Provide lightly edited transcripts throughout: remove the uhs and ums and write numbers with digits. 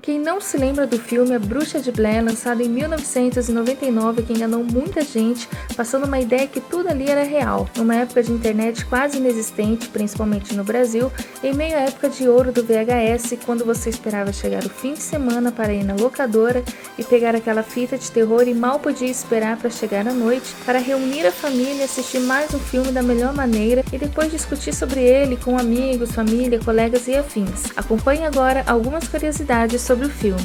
Quem não se lembra do filme A Bruxa de Blair, lançado em 1999, que enganou muita gente, passando uma ideia que tudo ali era real, numa época de internet quase inexistente, principalmente no Brasil, em meio à época de ouro do VHS, quando você esperava chegar o fim de semana para ir na locadora e pegar aquela fita de terror e mal podia esperar para chegar à noite, para reunir a família e assistir mais um filme da melhor maneira e depois discutir sobre ele com amigos, família, colegas e afins. Acompanhe agora algumas curiosidades sobre o filme.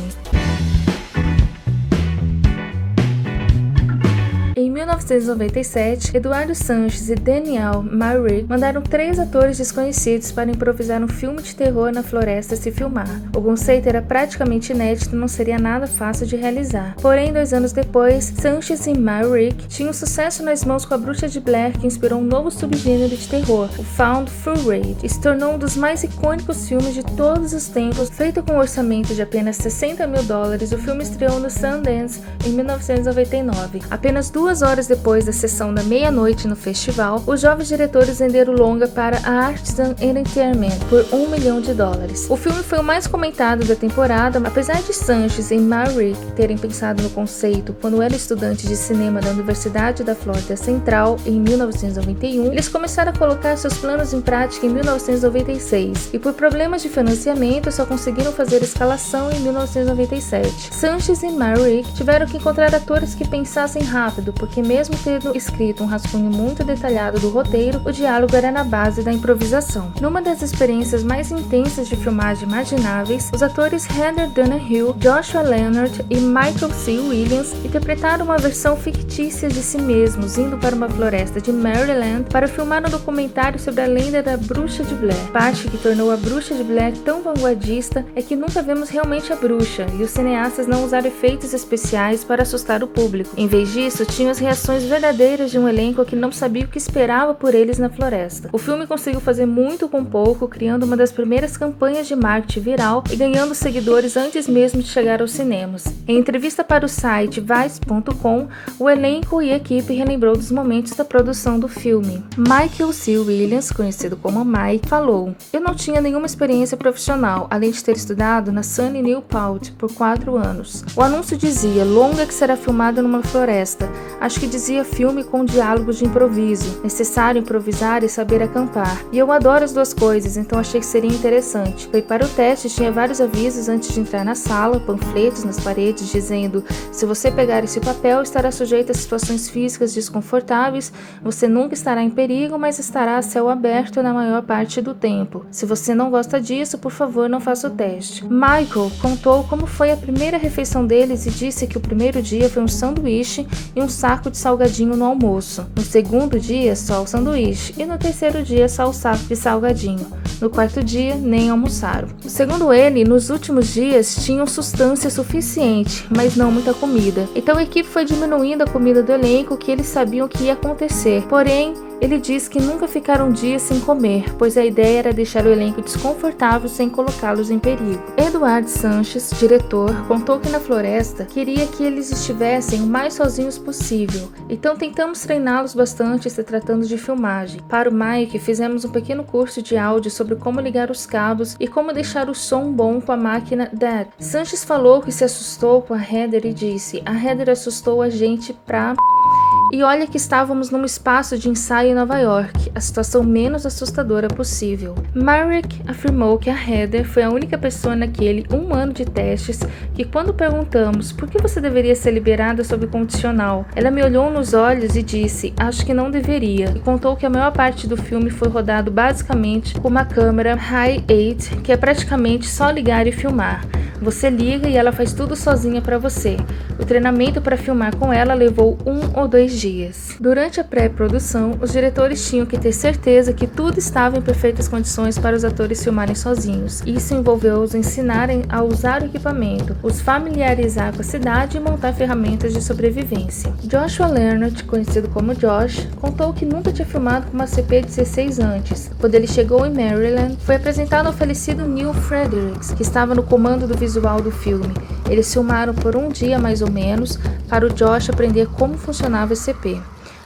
Em 1997, Eduardo Sanches e Daniel Myrick mandaram 3 atores desconhecidos para improvisar um filme de terror na floresta se filmar. O conceito era praticamente inédito e não seria nada fácil de realizar. Porém, 2 anos depois, Sanches e Myrick tinham sucesso nas mãos com A Bruxa de Blair, que inspirou um novo subgênero de terror, o Found Footage, e se tornou um dos mais icônicos filmes de todos os tempos. Feito com um orçamento de apenas $60 mil, o filme estreou no Sundance em 1999. Apenas 2 horas depois da sessão da meia-noite no festival, os jovens diretores venderam o longa para a Artisan Entertainment por $1 milhão. O filme foi o mais comentado da temporada, apesar de Sanches e Myrick terem pensado no conceito quando era estudante de cinema da Universidade da Flórida Central em 1991, eles começaram a colocar seus planos em prática em 1996 e por problemas de financiamento só conseguiram fazer a escalação em 1997. Sanches e Myrick tiveram que encontrar atores que pensassem rápido, porque mesmo tendo escrito um rascunho muito detalhado do roteiro, o diálogo era na base da improvisação. Numa das experiências mais intensas de filmagem imagináveis, os atores Heather Donahue, Joshua Leonard e Michael C. Williams interpretaram uma versão fictícia de si mesmos, indo para uma floresta de Maryland para filmar um documentário sobre a lenda da Bruxa de Blair. Parte que tornou a Bruxa de Blair tão vanguardista é que nunca vemos realmente a bruxa, e os cineastas não usaram efeitos especiais para assustar o público. Em vez disso, tinham as reações verdadeiras de um elenco que não sabia o que esperava por eles na floresta. O filme conseguiu fazer muito com pouco, criando uma das primeiras campanhas de marketing viral e ganhando seguidores antes mesmo de chegar aos cinemas. Em entrevista para o site Vice.com, o elenco e a equipe relembrou dos momentos da produção do filme. Michael C. Williams, conhecido como Mike, falou: "Eu não tinha nenhuma experiência profissional, além de ter estudado na SUNY New Paltz por 4 anos. O anúncio dizia longa que será filmado numa floresta. Acho que dizia filme com diálogos de improviso. Necessário improvisar e saber acampar. E eu adoro as duas coisas, então achei que seria interessante. Foi para o teste, tinha vários avisos antes de entrar na sala, panfletos nas paredes dizendo: se você pegar esse papel, estará sujeito a situações físicas desconfortáveis, você nunca estará em perigo, mas estará a céu aberto na maior parte do tempo. Se você não gosta disso, por favor, não faça o teste." Michael contou como foi a primeira refeição deles e disse que o primeiro dia foi um sanduíche e um saco de salgadinho no almoço. No segundo dia, só o sanduíche. E no terceiro dia, só o saco de salgadinho. No quarto dia, nem almoçaram. Segundo ele, nos últimos dias tinham substância suficiente, mas não muita comida. Então a equipe foi diminuindo a comida do elenco, que eles sabiam que ia acontecer. Porém, ele diz que nunca ficaram dias sem comer, pois a ideia era deixar o elenco desconfortável sem colocá-los em perigo. Eduardo Sanches, diretor, contou que na floresta queria que eles estivessem o mais sozinhos possível, então tentamos treiná-los bastante se tratando de filmagem. Para o Mike, fizemos um pequeno curso de áudio sobre como ligar os cabos e como deixar o som bom com a máquina DAT. Sanches falou que se assustou com a Heather e disse: "A Heather assustou a gente pra..." E olha que estávamos num espaço de ensaio em Nova York, a situação menos assustadora possível. Myrick afirmou que a Heather foi a única pessoa naquele 1 ano de testes que, quando perguntamos por que você deveria ser liberada sob condicional, ela me olhou nos olhos e disse: "Acho que não deveria", e contou que a maior parte do filme foi rodado basicamente com uma câmera Hi8, que é praticamente só ligar e filmar. Você liga e ela faz tudo sozinha para você. O treinamento para filmar com ela levou 1 ou 2 dias. Durante a pré-produção, os diretores tinham que ter certeza que tudo estava em perfeitas condições para os atores filmarem sozinhos. Isso envolveu os ensinarem a usar o equipamento, os familiarizar com a cidade e montar ferramentas de sobrevivência. Joshua Leonard, conhecido como Josh, contou que nunca tinha filmado com uma CP16 antes. Quando ele chegou em Maryland, foi apresentado ao falecido Neil Fredericks, que estava no comando do visual do filme. Eles filmaram por 1 dia mais ou menos para o Josh aprender como funcionava o CP.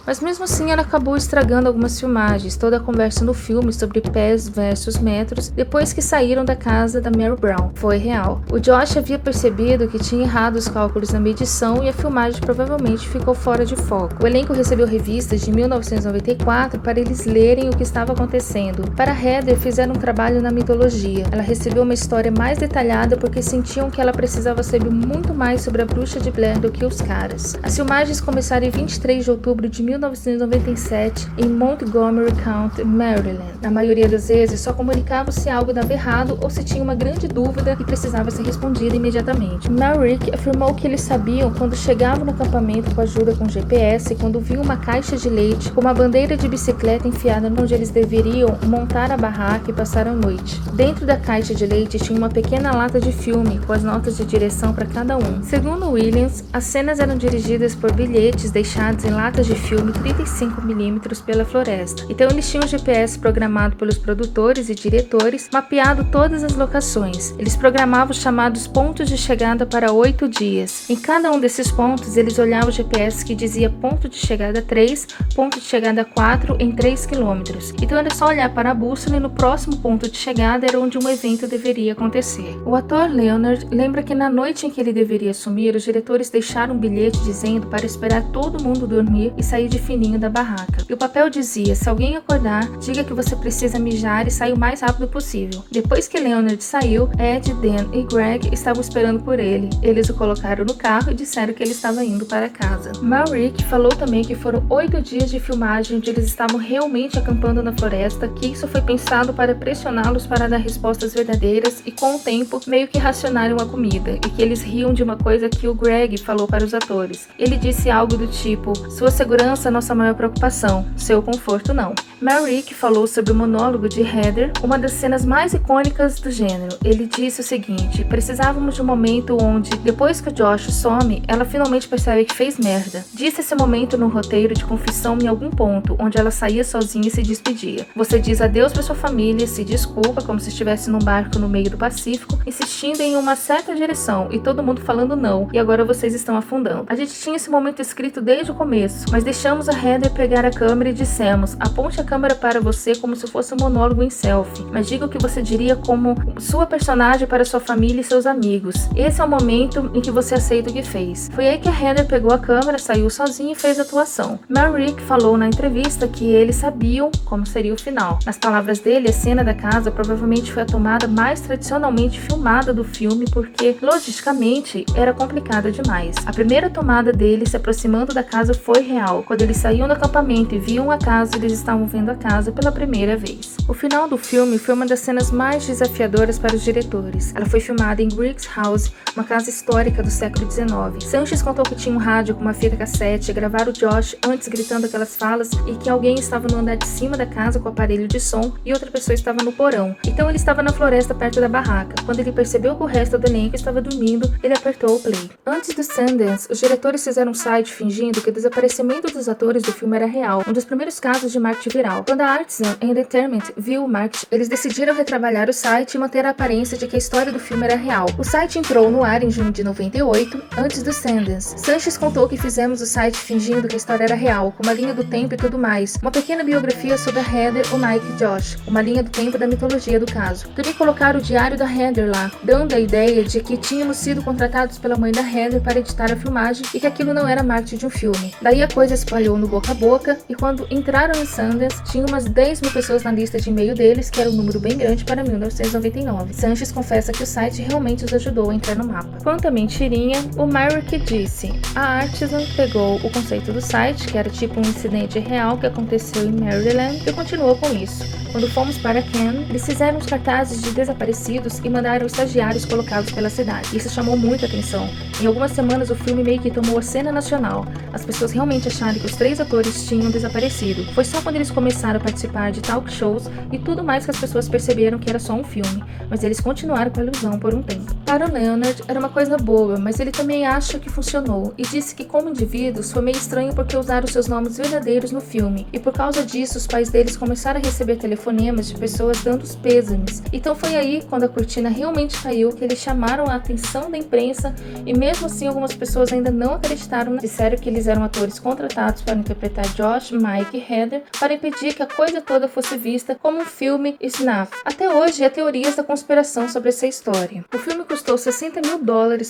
Mas mesmo assim ela acabou estragando algumas filmagens, toda a conversa no filme sobre pés versus metros depois que saíram da casa da Mary Brown foi real. O Josh havia percebido que tinha errado os cálculos na medição e a filmagem provavelmente ficou fora de foco. O elenco recebeu revistas de 1994 para eles lerem o que estava acontecendo. Para Heather, fizeram um trabalho na mitologia. Ela recebeu uma história mais detalhada porque sentiam que ela precisava saber muito mais sobre a bruxa de Blair do que os caras. As filmagens começaram em 23 de outubro de 1997 em Montgomery County, Maryland. Na maioria das vezes, só comunicava se algo dava errado ou se tinha uma grande dúvida e precisava ser respondida imediatamente. Merrick afirmou que eles sabiam quando chegavam no acampamento com ajuda com GPS, quando viam uma caixa de leite com uma bandeira de bicicleta enfiada onde eles deveriam montar a barraca e passar a noite. Dentro da caixa de leite tinha uma pequena lata de filme com as notas de direção para cada um. Segundo Williams, as cenas eram dirigidas por bilhetes deixados em latas de filme 35mm pela floresta. Então eles tinham um GPS programado pelos produtores e diretores, mapeado todas as locações. Eles programavam os chamados pontos de chegada para 8 dias. Em cada um desses pontos, eles olhavam o GPS que dizia ponto de chegada 3, ponto de chegada 4 em 3 km. Então era só olhar para a bússola e no próximo ponto de chegada era onde um evento deveria acontecer. O ator Leonard lembra que na noite em que ele deveria assumir, os diretores deixaram um bilhete dizendo para esperar todo mundo dormir e sair de fininho da barraca. E o papel dizia: se alguém acordar, diga que você precisa mijar e saia o mais rápido possível. Depois que Leonard saiu, Ed, Dan e Greg estavam esperando por ele. Eles o colocaram no carro e disseram que ele estava indo para casa. Merrick falou também que foram 8 dias de filmagem onde eles estavam realmente acampando na floresta, que isso foi pensado para pressioná-los para dar respostas verdadeiras e, com o tempo, meio que racionaram a comida, e que eles riam de uma coisa que o Greg falou para os atores. Ele disse algo do tipo: sua segurança é nossa maior preocupação, seu conforto não. Merrick falou sobre o monólogo de Heather, uma das cenas mais icônicas do gênero. Ele disse o seguinte: precisávamos de um momento onde, depois que o Josh some, ela finalmente percebe que fez merda. Disse esse momento no roteiro de confissão em algum ponto, onde ela saía sozinha e se despedia. Você diz adeus para sua família, se desculpa como se estivesse num barco no meio do Pacífico, insistindo em uma certa direção e todo mundo falando não, e agora vocês estão afundando. A gente tinha esse momento escrito desde o começo, mas deixamos a Heather pegar a câmera e dissemos: aponte a câmera para você como se fosse um monólogo em selfie, mas diga o que você diria como sua personagem para sua família e seus amigos. Esse é o momento em que você aceita o que fez. Foi aí que a Heather pegou a câmera, saiu sozinha e fez a atuação. Merrick falou na entrevista que eles sabiam como seria o final. Nas palavras dele, a cena da casa provavelmente foi a tomada mais tradicionalmente filmada do filme porque, logisticamente, era complicada demais. A primeira tomada dele se aproximando da casa foi real. Quando eles saíam do acampamento e viam a casa, eles estavam vendo a casa pela primeira vez. O final do filme foi uma das cenas mais desafiadoras para os diretores. Ela foi filmada em Griggs House, uma casa histórica do século XIX. Sanchez contou que tinha um rádio com uma fita cassete, gravaram o Josh antes gritando aquelas falas e que alguém estava no andar de cima da casa com o aparelho de som e outra pessoa estava no porão. Então ele estava na floresta perto da barraca. Quando ele percebeu que o resto do elenco estava dormindo, ele apertou o play. Antes do Sundance, os diretores fizeram um site fingindo que o desaparecimento dos atores do filme era real, um dos primeiros casos de marketing viral. Quando a Artisan Entertainment viu o marketing, eles decidiram retrabalhar o site e manter a aparência de que a história do filme era real. O site entrou no ar em junho de 98, antes do Sundance. Sanchez contou que fizemos o site fingindo que a história era real, com uma linha do tempo e tudo mais, uma pequena biografia sobre a Heather, o Mike e Josh, uma linha do tempo da mitologia do caso. Também colocaram o diário da Heather lá, dando a ideia de que tínhamos sido contratados pela mãe da Heather para editar a filmagem e que aquilo não era marketing de um filme. Daí a coisa espalhou no boca a boca e quando entraram em Sundance, tinha umas 10 mil pessoas na lista de e-mail deles, que era um número bem grande para 1999. Sanchez confessa que o site realmente os ajudou a entrar no mapa. Quanto à mentirinha, o Merrick disse: a Artisan pegou o conceito do site, que era tipo um incidente real que aconteceu em Maryland, e continuou com isso. Quando fomos para Cannes, eles fizeram os cartazes de desaparecidos e mandaram estagiários colocados pela cidade. Isso chamou muita atenção. Em algumas semanas o filme meio que tomou a cena nacional. As pessoas realmente acharam que os 3 atores tinham desaparecido. Foi só quando eles começaram a participar de talk shows e tudo mais que as pessoas perceberam que era só um filme, mas eles continuaram com a ilusão por um tempo. Para o Leonard, era uma coisa boa, mas ele também acha que funcionou e disse que como indivíduos foi meio estranho porque usaram seus nomes verdadeiros no filme e por causa disso os pais deles começaram a receber telefonemas de pessoas dando os pêsames. Então foi aí, quando a cortina realmente caiu, que eles chamaram a atenção da imprensa e mesmo assim algumas pessoas ainda não acreditaram, disseram que eles eram atores contratados contratados para interpretar Josh, Mike e Heather para impedir que a coisa toda fosse vista como um filme snuff. Até hoje, há teorias da conspiração sobre essa história. O filme custou $60 mil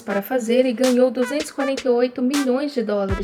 para fazer e ganhou $248 milhões,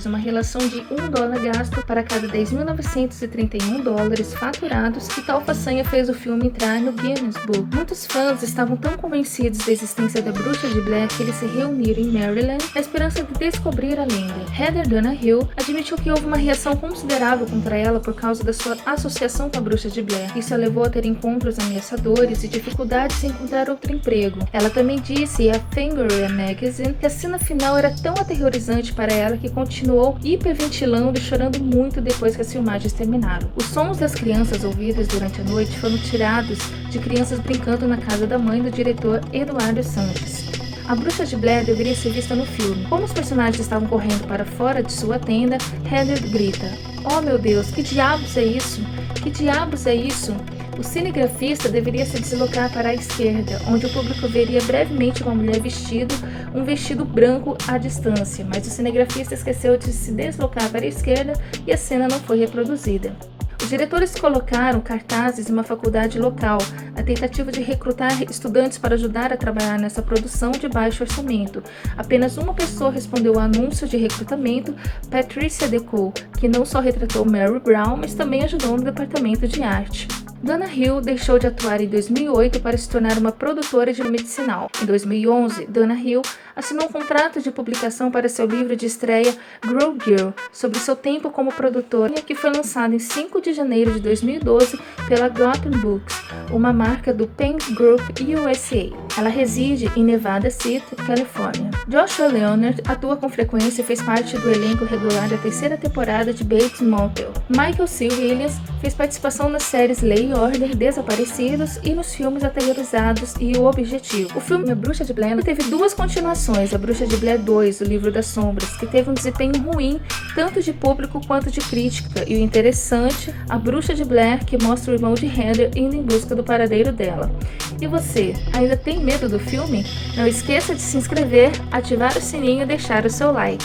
uma relação de $1 gasto para cada $10.931 faturados, e tal façanha fez o filme entrar no Guinness Book. Muitos fãs estavam tão convencidos da existência da Bruxa de Blair que eles se reuniram em Maryland na esperança de descobrir a lenda. Heather Donahue admitiu que houve uma reação considerável contra ela por causa da sua associação com a Bruxa de Blair. Isso a levou a ter encontros ameaçadores e dificuldades em encontrar outro emprego. Ela também disse à Fangoria Magazine que a cena final era tão aterrorizante para ela que continuou hiperventilando e chorando muito depois que as filmagens terminaram. Os sons das crianças ouvidas durante a noite foram tirados de crianças brincando na casa da mãe do diretor Eduardo Sanches. A Bruxa de Blair deveria ser vista no filme. Como os personagens estavam correndo para fora de sua tenda, Heather grita: "Oh meu Deus, que diabos é isso? Que diabos é isso?" O cinegrafista deveria se deslocar para a esquerda, onde o público veria brevemente uma mulher vestindo um vestido branco à distância, mas o cinegrafista esqueceu de se deslocar para a esquerda e a cena não foi reproduzida. Os diretores colocaram cartazes em uma faculdade local, a tentativa de recrutar estudantes para ajudar a trabalhar nessa produção de baixo orçamento. Apenas uma pessoa respondeu ao anúncio de recrutamento, Patricia DeCoe, que não só retratou Mary Brown, mas também ajudou no departamento de arte. Donahue deixou de atuar em 2008 para se tornar uma produtora de medicinal. Em 2011, Donahue assinou um contrato de publicação para seu livro de estreia Grow Girl, sobre seu tempo como produtora, que foi lançado em 5 de janeiro de 2012 pela Gotham Books, uma marca do Pen Group USA. Ela reside em Nevada City, Califórnia. Joshua Leonard atua com frequência e fez parte do elenco regular da 3ª temporada de Bates Motel. Michael C. Williams fez participação nas séries Lei e Order, Desaparecidos e nos filmes Aterrorizados e O Objetivo. O filme A Bruxa de Blair teve 2 continuações, A Bruxa de Blair 2, O Livro das Sombras, que teve um desempenho ruim tanto de público quanto de crítica, e o interessante, A Bruxa de Blair, que mostra o irmão de Heather indo em busca do paradeiro dela. E você, ainda tem medo do filme? Não esqueça de se inscrever, ativar o sininho e deixar o seu like.